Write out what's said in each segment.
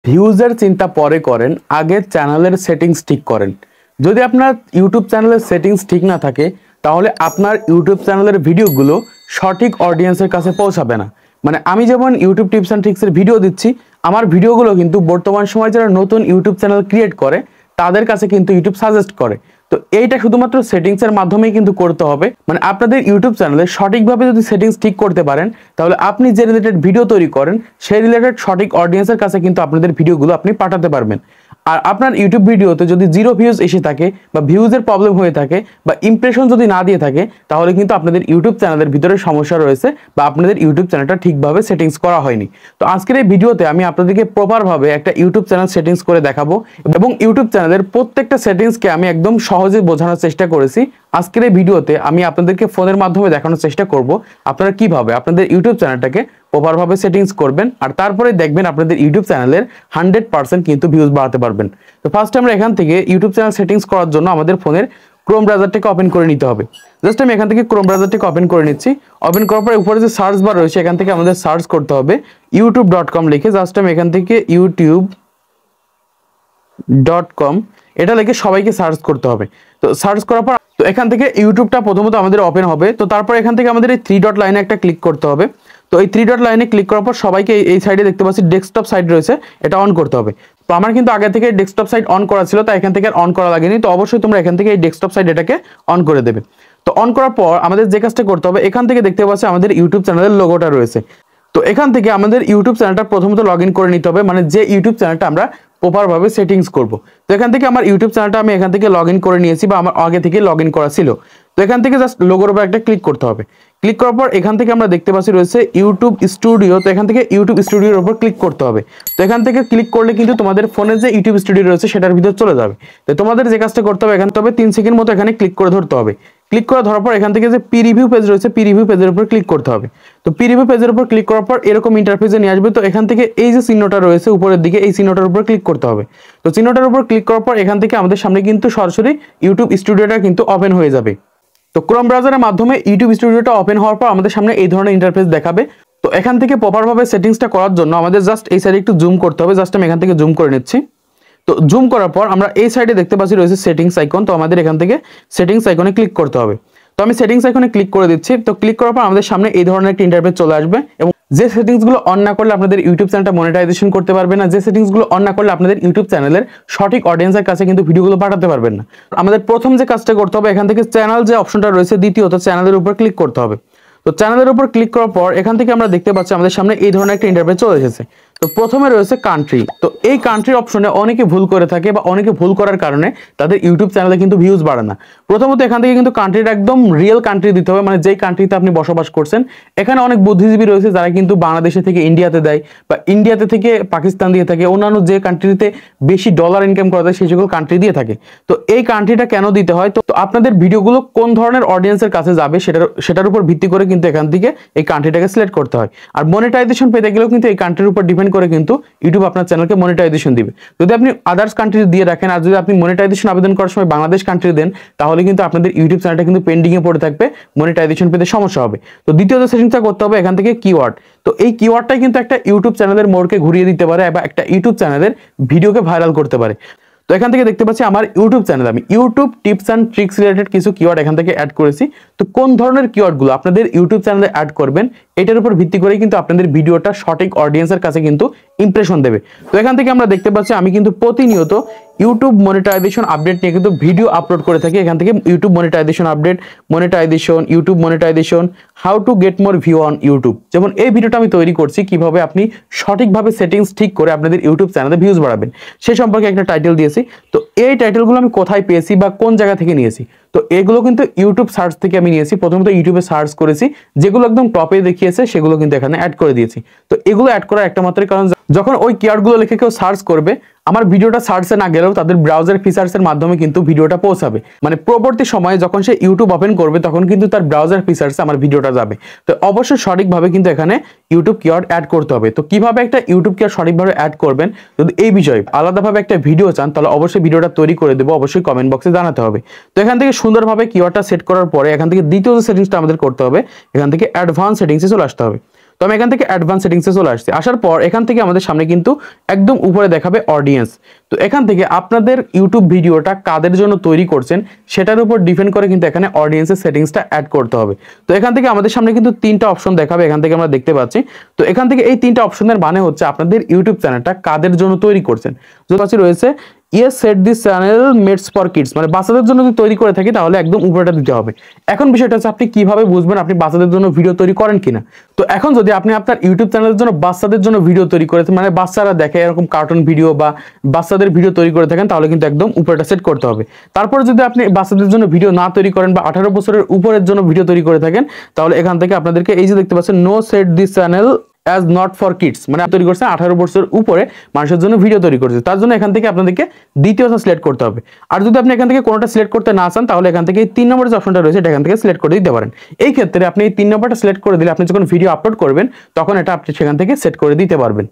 ভিউজের চিন্তা পরে করেন, আগে চ্যানেলের সেটিংস ঠিক করেন। যদি আপনার ইউটিউব চ্যানেলের সেটিংস ঠিক না থাকে তাহলে আপনার ইউটিউব চ্যানেলের ভিডিওগুলো সঠিক অডিয়েন্সের কাছে পৌঁছাবে না। মানে আমি যেমন ইউটিউব টিপস অ্যান্ড ট্রিক্সের ভিডিও দিচ্ছি, আমার ভিডিওগুলো কিন্তু বর্তমান সময়ে যারা নতুন ইউটিউব চ্যানেল ক্রিয়েট করে তাদের কাছে কিন্তু ইউটিউব সাজেস্ট করে। তো এইটা শুধুমাত্র সেটিংসের মাধ্যমেই কিন্তু করতে হবে। মানে আপনাদের ইউটিউব চ্যানেলে সঠিকভাবে যদি সেটিংস ঠিক করতে পারেন তাহলে আপনি যে রিলেটেড ভিডিও তৈরি করেন সেই রিলেটেড সঠিক অডিয়েন্সের কাছে কিন্তু আপনাদের ভিডিওগুলো আপনি পাঠাতে পারবেন। আর আপনার ইউটিউব ভিডিওতে যদি 0 ভিউজ এসে থাকে বা ভিউজের প্রবলেম হয়ে থাকে বা ইমপ্রেশন যদি না দিয়ে থাকে তাহলে কিন্তু আপনাদের ইউটিউব চ্যানেলের ভিতরে সমস্যা রয়েছে বা আপনাদের ইউটিউব চ্যানেলটা ঠিকভাবে সেটিংস করা হয়নি। তো আজকের এই ভিডিওতে আমি আপনাদেরকে প্রপারভাবে একটা ইউটিউব চ্যানেল সেটিংস করে দেখাবো এবং ইউটিউব চ্যানেলের প্রত্যেকটা সেটিংসকে আমি একদম সহজে বোঝানোর চেষ্টা করেছি। আজকের এই ভিডিওতে আমি আপনাদেরকে ফোনের মাধ্যমে দেখানোর চেষ্টা করব আপনারা কিভাবে আপনাদের ইউটিউব চ্যানেলটাকে প্রপারভাবে সেটিংস করবেন আর তারপরে দেখবেন আপনাদের ইউটিউব চ্যানেলের 100% কিন্তু ভিউজ বাড়াতে পারবেন। তো ফার্স্ট আমরা এখান থেকে ইউটিউব চ্যানেল সেটিংস করার জন্য আমাদের ফোনের ক্রোম ব্রাউজারটাকে ওপেন করে নিতে হবে। জাস্ট আমি এখান থেকে ক্রোম ব্রাউজারটাকে ওপেন করে নিচ্ছি। ওপেন করার পর উপরে যে সার্চ বার রয়েছে এখান থেকে আমাদের সার্চ করতে হবে youtube.com লিখে। জাস্ট আমি এখান থেকে youtube.com এটা লিখে সবাইকে সার্চ করতে হবে। তো সার্চ করার পর তো এখান থেকে ইউটিউবটা প্রথমত আমাদের ওপেন হবে। তো তারপর এখান থেকে আমাদের এই 3 ডট লাইনে একটা ক্লিক করতে হবে। তো এই 3 ডট লাইনে ক্লিক করার পর সবাইকে এই সাইডে দেখতে পাচ্ছি ডেস্কটপ সাইড রয়েছে, এটা অন করতে হবে। তো আমার কিন্তু আগে থেকে ডেস্কটপ সাইড অন করা ছিল, তাই এখান থেকে আর অন করা লাগেনি। তো অবশ্যই তোমরা এখান থেকে এই ডেস্কটপ সাইড এটাকে অন করে দেবে। তো অন করার পর আমাদের যে কাজটা করতে হবে এখান থেকে দেখতে পাচ্ছি আমাদের ইউটিউব চ্যানেলের লোগোটা রয়েছে। তো এখান থেকে আমাদের ইউটিউব চ্যানেলটা প্রথমত লগ ইন করে নিতে হবে, মানে যে ইউটিউব চ্যানেলটা আমরা প্রপারভাবে সেটিংস করব। তো এখান থেকে আমার ইউটিউব চ্যানেলটা আমি এখান থেকে লগ ইন করে নিয়েছি বা আমার আগে থেকে লগ ইন করা ছিল। তো এখান থেকে জাস্ট লোগোর উপর একটা ক্লিক করতে হবে। ক্লিক করার পর এখান থেকে আমরা দেখতে পাচ্ছি রয়েছে ইউটিউব স্টুডিও। তো এখান থেকে ইউটিউব স্টুডিওর উপর ক্লিক করতে হবে। তো এখান থেকে ক্লিক করলে কিন্তু তোমাদের ফোনে যে ইউটিউব স্টুডিও রয়েছে সেটার ভিতর চলে যাবে। তো তোমাদের যে কাজটা করতে হবে এখান থেকে 3 সেকেন্ড মতো এখানে ক্লিক করে ধরতে হবে। ক্লিক করে ধরার পর এখান থেকে যে প্রিভিউ পেজ রয়েছে প্রিভিউ পেজের উপর ক্লিক করতে হবে। তো প্রিভিউ পেজের উপর ক্লিক করার পর এরকম ইন্টারফেসে নিয়ে আসবে। তো এখান থেকে এই যে চিহ্নটা রয়েছে উপরের দিকে এই চিহ্নটার উপর ক্লিক করতে হবে। তো চিহ্নটার উপর ক্লিক করার পর এখান থেকে আমাদের সামনে কিন্তু সরাসরি ইউটিউব স্টুডিওটা কিন্তু ওপেন হয়ে যাবে। তো ক্রোম ব্রাউজারের মাধ্যমে ইউটিউব স্টুডিওটা ওপেন হওয়ার পর আমাদের সামনে এই ধরনের ইন্টারফেস দেখাবে। তো এখান থেকে প্রপারভাবে সেটিংসটা করার জন্য আমাদের জাস্ট এই সাইডে একটু জুম করতে হবে। জাস্ট আমি এখান থেকে জুম করে নিচ্ছি। তো জুম করার পর আমরা এই সাইডে দেখতে পাচ্ছি রয়েছে সেটিংস আইকন। তো আমাদের এখান থেকে সেটিংস আইকনে ক্লিক করতে হবে। তো আমি সেটিংস আইকনে ক্লিক করে দিচ্ছি। তো ক্লিক করার পর আমাদের সামনে এই ধরনের একটা ইন্টারফেস চলে আসবে এবং যে সেটিংসগুলো অন না করলে আপনাদের ইউটিউব চ্যানেলটা মনিটাইজেশন করতে পারবে না, যে সেটিংসগুলো অন না করলে আপনাদের ইউটিউব চ্যানেলের সঠিক অডিয়েন্সের কাছে কিন্তু ভিডিওগুলো পাঠাতে পারবেন না। আমাদের প্রথম যে কাজটা করতে হবে এখান থেকে চ্যানেল যে অপশনটা রয়েছে দ্বিতীয়ত চ্যানেলের উপর ক্লিক করতে হবে। তো চ্যানেলের উপর ক্লিক করার পর এখান থেকে আমরা দেখতে পাচ্ছি আমাদের সামনে এই ধরনের একটা ইন্টারফেস চলে এসেছে। তো প্রথমে রয়েছে কান্ট্রি। তো এই কান্ট্রির অপশনে অনেকে ভুল করে থাকে বা অনেকে ভুল করার কারণে তাদের ইউটিউব চ্যানেলে কিন্তু ভিউজ বাড়ে না। প্রথমত এখান থেকে কিন্তু কান্ট্রিটা একদম রিয়েল কান্ট্রি দিতে হবে, মানে যেই কান্ট্রিতে আপনি বসবাস করছেন। এখানে অনেক বুদ্ধিজীবী রয়েছে যারা কিন্তু বাংলাদেশে থেকে ইন্ডিয়াতে দেয় বা ইন্ডিয়াতে থেকে পাকিস্তান দিয়ে থাকে, অন্যান্য যে কান্ট্রিতে বেশি ডলার ইনকাম করা যায় সেই সকল কান্ট্রি দিয়ে থাকে। তো এই কান্ট্রিটা কেন দিতে হয়, তো আপনাদের ভিডিওগুলো কোন ধরনের অডিয়েন্সের কাছে যাবে সেটার উপর ভিত্তি করে কিন্তু এখান থেকে এই কান্ট্রিটাকে সিলেক্ট করতে হয়। আর মনিটাইজেশন পেতে গেলেও কিন্তু এই কান্ট্রির উপর ডিপেন্ড করে কিন্তু ইউটিউব আপনার চ্যানেলকে মনিটাইজেশন দিবে। যদি আপনি আদার্স কান্ট্রি দিয়ে রাখেন আর যদি আপনি মনিটাইজেশন আবেদন করার সময় বাংলাদেশ কান্ট্রি দেন তাহলে কিন্তু আপনাদের ইউটিউব চ্যানেলটা কিন্তু পেন্ডিং এ পড়ে থাকবে, মনিটাইজেশন পেতে সমস্যা হবে। তো দ্বিতীয়ত সেটিংসটা করতে হবে এখান থেকে কিওয়ার্ড। তো এই কিওয়ার্ডটাই কিন্তু একটা ইউটিউব চ্যানেলের মোড়কে ঘুরিয়ে দিতে পারে বা একটা ইউটিউব চ্যানেলের ভিডিওকে ভাইরাল করতে পারে। তো এখান থেকে দেখতে পাচ্ছি আমার ইউটিউব চ্যানেলে আমি YouTube tips and tricks related কিছু কিওয়ার্ড এখান থেকে অ্যাড করেছি। তো কোন ধরনের কিওয়ার্ডগুলো আপনাদের ইউটিউব চ্যানেলে অ্যাড করবেন এটার উপর ভিত্তি করেই কিন্তু আপনাদের ভিডিওটা সঠিক অডিয়েন্সের কাছে কিন্তু ইমপ্রেশন দেবে। তো এখান থেকে আমরা দেখতে পাচ্ছি আমি কিন্তু প্রতিনিয়ত ইউটিউব মনিটাইজেশন আপডেট নিয়ে কিন্তু ভিডিও আপলোড করে থাকি। এখান থেকে YouTube monetisation update, monetisation, YouTube monetisation, how to get more view on YouTube. যেমন এই ভিডিওটা আমি তৈরি করছি কিভাবে আপনি সঠিকভাবে সেটিংস ঠিক করে আপনাদের ইউটিউব চ্যানেলে ভিউজ বাড়াবেন সে সম্পর্কে একটা টাইটেল দিয়েছি। তো এই টাইটেলগুলো আমি কোথায় পেয়েছি বা কোন জায়গা থেকে নিয়েছি, তো এগুলো কিন্তু ইউটিউব সার্চ থেকে আমি নিয়েছি। প্রথমত ইউটিউবে সার্চ করেছি, যেগুলো একদম টপে দেখিয়েছে সেগুলো কিন্তু এখানে অ্যাড করে দিয়েছি। তো এগুলো অ্যাড করার একটা মাত্র কারণ যখন ওই কিওয়ার্ডগুলো লিখে কেউ সার্চ করবে আমার ভিডিওটা সার্চে না গেলেও তাদের ব্রাউজার ফিচার্সের মাধ্যমে কিন্তু ভিডিওটা পৌঁছাবে। মানে পরবর্তী সময়ে যখন সে ইউটিউব ওপেন করবে তখন কিন্তু তার ব্রাউজার ফিচার্সে আমার ভিডিওটা যাবে। তো অবশ্যই সঠিকভাবে কিন্তু এখানে ইউটিউব কিওয়ার্ড অ্যাড করতে হবে। তো কিভাবে একটা ইউটিউব কিওয়ার্ড সঠিকভাবে অ্যাড করবেন যদি এই বিষয়ে আলাদাভাবে একটা ভিডিও চান তাহলে অবশ্যই ভিডিওটা তৈরি করে দেবো, অবশ্যই কমেন্ট বক্সে জানাতে হবে। তো এখান থেকে সুন্দরভাবে কিওয়ার্ডটা সেট করার পরে এখান থেকে দ্বিতীয় যে সেটিংসটা আমাদের করতে হবে এখান থেকে অ্যাডভান্স সেটিংসে চলে আসতে হবে। তো আমি এখান থেকে অ্যাডভান্স সেটিংসে চলে আসছি। আসার পর এখান থেকে আমাদের সামনে কিন্তু একদম উপরে দেখাবে অডিয়েন্স। তো এখান থেকে আপনাদের ইউটিউব ভিডিওটা কাদের জন্য তৈরি করছেন সেটার উপর ডিপেন্ড করে কিন্তু এখানে অডিয়েন্সের সেটিংসটা অ্যাড করতে হবে। তো এখান থেকে আমাদের সামনে কিন্তু 3টা অপশন দেখাবে, এখান থেকে আমরা দেখতে পাচ্ছি। তো এখান থেকে এই 3টা অপশনের মানে হচ্ছে আপনাদের ইউটিউব চ্যানেলটা কাদের জন্য তৈরি করছেন। যদি রয়েছে yes set this channel made for kids, মানে বাচ্চাদের জন্য যদি তৈরি করে থাকি তাহলে একদম উপরেটা দিতে হবে। এখন বিষয়টা হচ্ছে আপনি কিভাবে বুঝবেন আপনি বাচ্চাদের জন্য ভিডিও তৈরি করেন কিনা। তো এখন যদি আপনি আপনার ইউটিউব চ্যানেলের জন্য বাচ্চাদের জন্য ভিডিও তৈরি করেছেন, মানে বাচ্চারা দেখে এরকম কার্টুন ভিডিও বা বাচ্চাদের ভিডিও তৈরি করে থাকেন, তাহলে কিন্তু একদম উপরেটা সেট করতে হবে। তারপর যদি আপনি বাচ্চাদের জন্য ভিডিও না তৈরি করেন বা 18 বছরের উপরের জন্য ভিডিও তৈরি করে থাকেন, তাহলে এখান থেকে আপনাদেরকে এই যে দেখতে পাচ্ছেন no set this channel as not for kids, মানে তৈরি করছে 18 বছরের উপরে মানুষের জন্য ভিডিও তৈরি করছে, তার জন্য এখান থেকে আপনাদেরকে দ্বিতীয়টা সিলেক্ট করতে হবে। আর যদি আপনি এখান থেকে কোনোটা সিলেক্ট করতে না চান তাহলে এখান থেকে এই 3 নম্বরের যে অপশনটা রয়েছে এটা এখান থেকে সিলেক্ট করে দিতে পারেন। এই ক্ষেত্রে আপনি এই 3 নম্বরটা সিলেক্ট করে দিলে আপনি যখন ভিডিও আপলোড করবেন তখন এটা আপনি সেখান থেকে সেট করে দিতে পারবেন।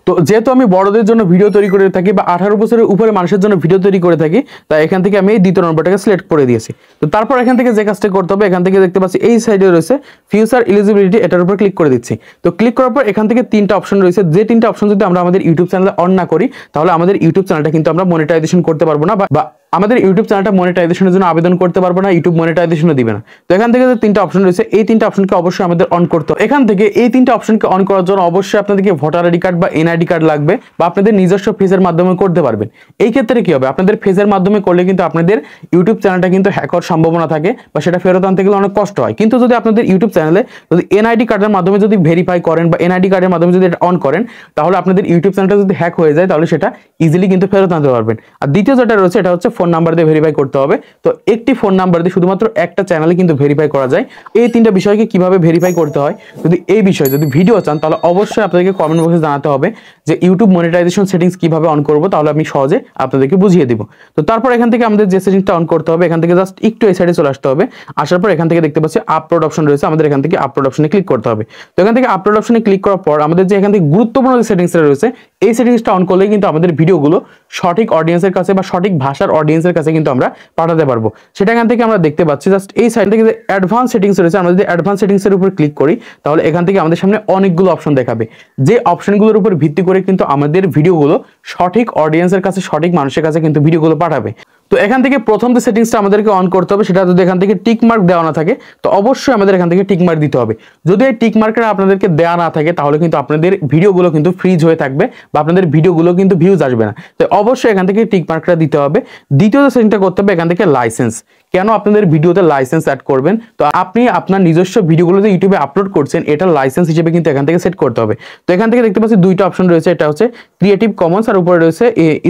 তো যেহেতু আমি বড়দের জন্য ভিডিও তৈরি করে থাকি বা 18 বছরের উপরে মানুষের জন্য ভিডিও তৈরি করে থাকি, তাই এখান থেকে আমি এই দ্বিতীয় নম্বরটাকে সিলেক্ট করে দিয়েছি। তো তারপর এখান থেকে যে কাজটা করতে হবে, এখান থেকে দেখতে পাচ্ছি এই সাইডে রয়েছে ফিউচার এলিজিবিলিটি, এটার উপর ক্লিক করে দিচ্ছি। তো ক্লিক করার পর এখান থেকে 3টা অপশন রয়েছে, যে 3টা অপশন যদি আমরা আমাদের ইউটিউব চ্যানেলে অন না করি তাহলে আমাদের ইউটিউব চ্যানেলটা কিন্তু আমরা মনিটাইজেশন করতে পারবো না বা আমাদের ইউটিউব চ্যানেলটা মনিটাইজেশনের জন্য আবেদন করতে পারবো না, ইউটিউব মনিটাইজেশনও দিবে না। তো এখান থেকে যে 3টা অপশন রয়েছে এই 3টা অপশনকে অবশ্যই আমাদের অন করতে হবে। এখান থেকে এই 3টা অপশনকে অন করার জন্য অবশ্যই আপনাদেরকে ভোটার আইডি কার্ড বা এনআইডি কার্ড লাগবে বা আপনাদের নিজস্ব ফেসের মাধ্যমে করতে পারবেন। এই ক্ষেত্রে কি হবে, আপনাদের ফেসের মাধ্যমে করলে কিন্তু আপনাদের ইউটিউব চ্যানেলটা কিন্তু হ্যাক হওয়ার সম্ভাবনা থাকে বা সেটা ফেরত আনতে গেলে অনেক কষ্ট হয়। কিন্তু যদি আপনাদের ইউটিউব চ্যানেলে যদি এনআইডি কার্ডের মাধ্যমে যদি ভেরিফাই করেন বা এনআইডি কার্ডের মাধ্যমে যদি এটা অন করেন তাহলে আপনাদের ইউটিউব চ্যানেলটা যদি হ্যাক হয়ে যায় তাহলে সেটা ইজিলি কিন্তু ফেরত আনতে পারবেন। আর দ্বিতীয় যেটা রয়েছে এটা হচ্ছে ফোন নাম্বার দিয়ে ভেরিফাই করতে হবে। তো একটি ফোন নাম্বার দিয়ে শুধুমাত্র একটা চ্যানেলে কিন্তু ভেরিফাই করা যায়। এই 3টা বিষয়কে কিভাবে ভেরিফাই করতে হয় যদি এই বিষয়ে যদি ভিডিও চান তাহলে অবশ্যই আপনাদেরকে কমেন্ট বক্সে জানাতে হবে যে ইউটিউব মনিটাইজেশন সেটিংস কিভাবে অন করব, তাহলে আমি সহজে আপনাদেরকে বুঝিয়ে দিব। তো তারপর এখান থেকে আমাদের যে সেটিংসটা অন করতে হবে এখান থেকে জাস্ট একটু এই সাইডে চলে আসতে হবে। আসার পর এখান থেকে দেখতে পাচ্ছি আপলোড অপশন রয়েছে, আমাদের এখান থেকে আপলোড অপশনে ক্লিক করতে হবে। তো এখান থেকে আপলোড অপশনে ক্লিক করার পর আমাদের যে এখান থেকে গুরুত্বপূর্ণ যে সেটিংসটা রয়েছে এই সেটিংসটা অন করলে কিন্তু আমাদের ভিডিওগুলো সঠিক অডিয়েন্সের কাছে বা সঠিক ভাষার অডিয়েন্সের কাছে কিন্তু আমরা পাঠাতে পারবো। সেটা এখান থেকে আমরা দেখতে পাচ্ছি জাস্ট এই সাইড থেকে যে অ্যাডভান্স সেটিংস রয়েছে, আমরা যদি অ্যাডভান্স সেটিংসের উপর ক্লিক করি তাহলে এখান থেকে আমাদের সামনে অনেকগুলো অপশন দেখাবে, যে অপশনগুলোর উপর ভিত্তি করে কিন্তু আমাদের ভিডিওগুলো সঠিক অডিয়েন্সের কাছে সঠিক মানুষের কাছে কিন্তু ভিডিওগুলো পাঠাবে। তো এখান থেকে প্রথম যে সেটিংসটা আমাদেরকে অন করতে হবে সেটা যদি এখান থেকে টিক মার্ক দেওয়া না থাকে তো অবশ্যই আমাদের এখান থেকে টিক মার্ক দিতে হবে। যদি এই টিক মার্কটা আপনাদেরকে দেওয়া না থাকে তাহলে কিন্তু আপনাদের ভিডিওগুলো কিন্তু ফ্রিজ হয়ে থাকবে বা আপনাদের ভিডিওগুলো কিন্তু ভিউজ আসবে না। তো অবশ্যই এখান থেকে টিক মার্কটা দিতে হবে। দ্বিতীয় যে সেটিংটা করতে হবে এখান থেকে লাইসেন্স, কেন আপনাদের ভিডিওতে লাইসেন্স অ্যাড করবেন, তো আপনি আপনার নিজস্ব ভিডিওগুলো যে ইউটিউবে আপলোড করছেন এটা লাইসেন্স হিসেবে কিন্তু এখান থেকে সেট করতে হবে। তো এখান থেকে দেখতে পাচ্ছি 2টা অপশন রয়েছে, এটা হচ্ছে ক্রিয়েটিভ কমন্স আর উপরে রয়েছে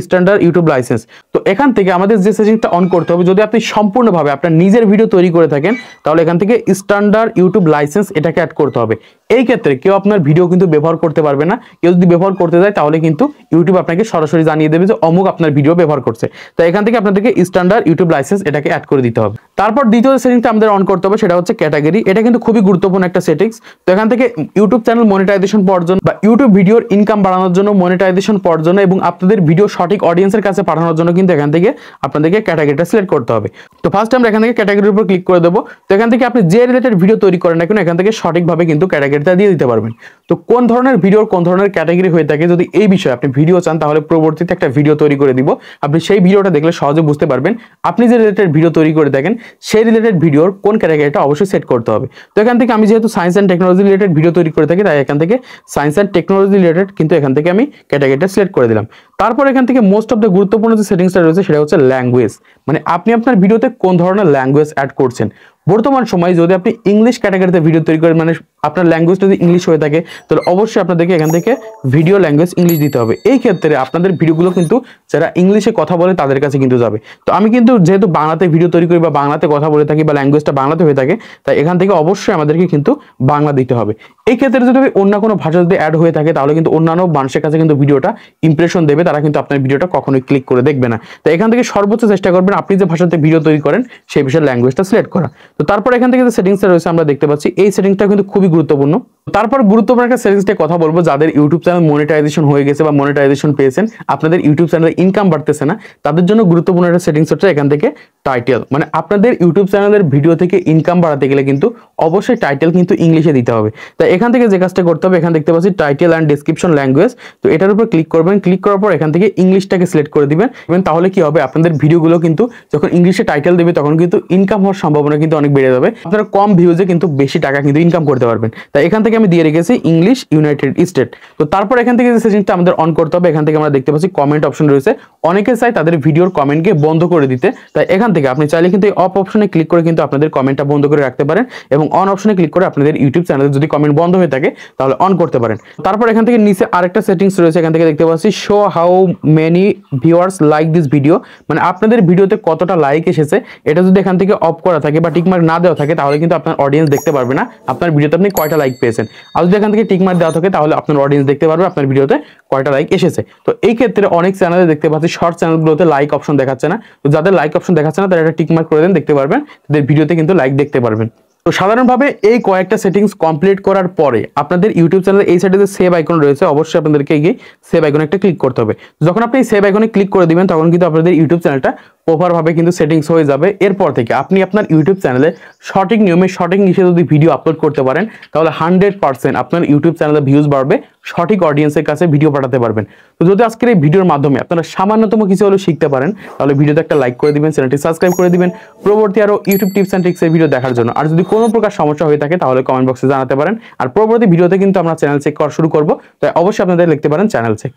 স্ট্যান্ডার্ড ইউটিউব লাইসেন্স। তো এখান থেকে আমাদের যে সেটিংসটা অন করতে হবে যদি আপনি সম্পূর্ণভাবে আপনার নিজের ভিডিও তৈরি করে থাকেন তাহলে এখান থেকে স্ট্যান্ডার্ড ইউটিউব লাইসেন্স এটাকে অ্যাড করতে হবে। এই ক্ষেত্রে কেউ আপনার ভিডিও কিন্তু ব্যবহার করতে পারবে না, কেউ যদি ব্যবহার করতে যায় তাহলে কিন্তু ইউটিউব আপনাকে সরাসরি জানিয়ে দেবে যে অমুক আপনার ভিডিও ব্যবহার করছে। তো এখান থেকে আপনাদেরকে স্ট্যান্ডার্ড ইউটিউব লাইসেন্স এটাকে অ্যাড করে দিতে হবে। তারপর দ্বিতীয় সেটিংসটা আমাদের অন করতে হবে সেটা হচ্ছে ক্যাটাগরি, এটা কিন্তু খুবই গুরুত্বপূর্ণ একটা সেটিংস। তো এখান থেকে ইউটিউব চ্যানেল মনিটাইজেশন পাওয়ার জন্য বা ইউটিউব ভিডিওর ইনকাম বাড়ানোর জন্য মনিটাইজেশন পাওয়ার জন্য এবং আপনাদের ভিডিও সঠিক অডিয়েন্সের কাছে পাঠানোর জন্য কিন্তু এখান থেকে আপনাদেরকে ক্যাটাগরিটা সিলেক্ট করতে হবে। তো ফার্স্ট আমরা এখান থেকে ক্যাটাগরির উপর ক্লিক করে দেবো। তো এখান থেকে আপনি যে রিলেটেড ভিডিও তৈরি করেন না কেন এখান থেকে সঠিকভাবে কিন্তু ক্যাটাগরিটা দিয়ে দিতে পারবেন। তো কোন ধরনের ভিডিওর কোন ধরনের ক্যাটাগরি হয়ে থাকে যদি এই বিষয়ে আপনি ভিডিও চান তাহলে পরবর্তীতে একটা ভিডিও তৈরি করে দিব, আপনি সেই ভিডিওটা দেখলে সহজে বুঝতে পারবেন আপনি যে রিলেটেড ভিডিও তৈরি করে থাকেন সেই রিলেটেড ভিডিওর কোন ক্যাটাগরিটা অবশ্যই সেট করতে হবে। তো এখান থেকে আমি যেহেতু science and technology related video তৈরি করে থাকি তাই এখান থেকে সায়েন্স অ্যান্ড টেকনোলজি রিলেটেড কিন্তু এখান থেকে আমি ক্যাটাগরিটা সিলেক্ট করে দিলাম। তারপর এখান থেকে মোস্ট অফ দ্য গুরুত্বপূর্ণ যে সেটিংসটা রয়েছে সেটা হচ্ছে ল্যাঙ্গুয়েজ, মানে আপনি আপনার ভিডিওতে কোন ধরনের ল্যাঙ্গুয়েজ অ্যাড করছেন। বর্তমান সময়ে যদি আপনি ইংলিশ ক্যাটাগরিতে ভিডিও তৈরি করেন মানে আপনার ল্যাঙ্গুয়েজ যদি ইংলিশ হয়ে থাকে তাহলে অবশ্যই আপনাদেরকে এখান থেকে ভিডিও ল্যাঙ্গুয়েজ ইংলিশ দিতে হবে। এই ক্ষেত্রে আপনাদের ভিডিওগুলো কিন্তু যারা ইংলিশে কথা বলে তাদের কাছে কিন্তু যাবে। তো আমি কিন্তু যেহেতু বাংলাতে ভিডিও তৈরি করি বা বাংলাতে কথা বলে থাকি বা ল্যাঙ্গুয়েজটা বাংলাতে হয়ে থাকে তাই এখান থেকে অবশ্যই আমাদেরকে কিন্তু বাংলা দিতে হবে। এই ক্ষেত্রে যদি অন্য কোনো ভাষা যদি অ্যাড হয়ে থাকে তাহলে কিন্তু অন্যান্য মানুষের কাছে কিন্তু ভিডিওটা ইমপ্রেশন দেবে, তারা কিন্তু আপনার ভিডিওটা কখনোই ক্লিক করে দেখবে না। তো এখান থেকে সর্বোচ্চ চেষ্টা করবেন আপনি যে ভাষাতে ভিডিও তৈরি করেন সেই বিষয়ের ল্যাঙ্গুয়েজটা সিলেক্ট করা। তো তারপর এখান থেকে যে সেটিংসটা রয়েছে আমরা দেখতে পাচ্ছি এই সেটিংসটা কিন্তু খুবই গুরুত্বপূর্ণ। তারপর গুরুত্বপূর্ণ একটা সেটিংস নিয়ে কথা বলবো, যাদের ইউটিউব চ্যানেল মনিটাইজেশন হয়ে গেছে বা মনিটাইজেশন পেয়েছেন আপনাদের ইউটিউব চ্যানেলে ইনকাম বাড়তেছে না তাদের জন্য গুরুত্বপূর্ণ একটা সেটিংস হচ্ছে এখান থেকে টাইটেল, মানে আপনাদের ইউটিউব চ্যানেলের ভিডিও থেকে ইনকাম বাড়াতে গেলে কিন্তু অবশ্যই টাইটেল কিন্তু ইংলিশে দিতে হবে। তাই এখান থেকে যে কাজটা করতে হবে, এখানে দেখতে পাচ্ছি টাইটেল অ্যান্ড ডেসক্রিপশন ল্যাঙ্গুয়েজ, তো এটার উপর ক্লিক করবেন। ক্লিক করার পর এখান থেকে ইংলিশটাকে সিলেক্ট করে দিবেন। তাহলে কি হবে, আপনাদের ভিডিওগুলো কিন্তু যখন ইংলিশে টাইটেল দেবে তখন কিন্তু ইনকাম হওয়ার সম্ভাবনা কিন্তু অনেক বেড়ে যাবে। আপনারা কম ভিউজে কিন্তু বেশি টাকা কিন্তু ইনকাম করতে পারবেন। তাই এখান থেকে আমি দিয়ে রেখেছি ইংলিশ ইউনাইটেড স্টেট। তো তারপর এখান থেকে যে সেটিংসটা আমাদের অন করতে হবে, এখান থেকে আমরা দেখতে পাচ্ছি কমেন্ট অপশন রয়েছে। অনেকে চাই তাদের ভিডিওর কমেন্টকে বন্ধ করে দিতে, তাই এখান থেকে আপনি চাইলে কিন্তু এই অফ অপশনে ক্লিক করে কিন্তু আপনাদের কমেন্টটা বন্ধ করে রাখতে পারেন, এবং অন অপশনে ক্লিক করে আপনাদের ইউটিউব চ্যানেলে যদি কমেন্ট বন্ধ হয়ে থাকে তাহলে অন করতে পারেন। তারপর এখান থেকে নিচে আরেকটা সেটিংস রয়েছে, এখান থেকে দেখতে পাচ্ছি show how many viewers like this video, মানে আপনাদের ভিডিওতে কতটা লাইক এসেছে। এটা যদি এখান থেকে অফ করা থাকে বা টিকমার্ক না দেওয়া থাকে তাহলে কিন্তু আপনার অডিয়েন্স দেখতে পারবে না আপনার ভিডিওতে আপনি কয়টা লাইক পেয়েছেন। আর যদি এখান থেকে টিকমার্ক দেওয়া থাকে তাহলে আপনার অডিয়েন্স দেখতে পারবে আপনার ভিডিওতে কয়টা লাইক এসেছে। তো এই ক্ষেত্রে অনেক চ্যানেলে দেখতে পাচ্ছি শর্ট চ্যানেলগুলোতে লাইক অপশন দেখাচ্ছে না, তো যাদের লাইক অপশন দেখাচ্ছে না তারা এটা টিকমার্ক করে দেন, দেখতে পারবেন তাদের ভিডিওতে কিন্তু লাইক দেখতে পারবেন। তো সাধারণভাবে এই কয়েকটা সেটিংস কমপ্লিট করার পরে আপনাদের ইউটিউব চ্যানেলে এই সাইডে যে সেভ আইকন রয়েছে, অবশ্যই আপনাদেরকে গিয়ে সেভ আইকনে একটা ক্লিক করতে হবে। যখন আপনি সেভ আইকনে ক্লিক করে দিবেন তখন কিন্তু আপনাদের ইউটিউব চ্যানেলটা প্রপারভাবে কিন্তু সেটিংস হয়ে যাবে। এরপর থেকে আপনি আপনার ইউটিউব চ্যানেলে সঠিক নিয়মে সঠিক নিশে যদি ভিডিও আপলোড করতে পারেন তাহলে 100% আপনার ইউটিউব চ্যানেলে ভিউজ বাড়বে, সঠিক অডিয়েন্সের কাছে ভিডিও পাঠাতে পারবেন। তো যদি আজকের এই ভিডিওর মাধ্যমে আপনারা সামান্যতম কিছু হলেও শিখতে পারেন তাহলে ভিডিওতে একটা লাইক করে দিবেন, চ্যানেলটি সাবস্ক্রাইব করে দিবেন পরবর্তী আরো ইউটিউব টিপস অ্যান্ড ট্রিক্সের ভিডিও দেখার জন্য। আর যদি কোনো প্রকার সমস্যা হয়ে থাকে তাহলে কমেন্ট বক্সে জানাতে পারেন। আর পরবর্তী ভিডিওতে কিন্তু আমরা চ্যানেল চেক করা শুরু করব, তাই অবশ্যই আপনাদের লিখতে পারেন চ্যানেল চেক।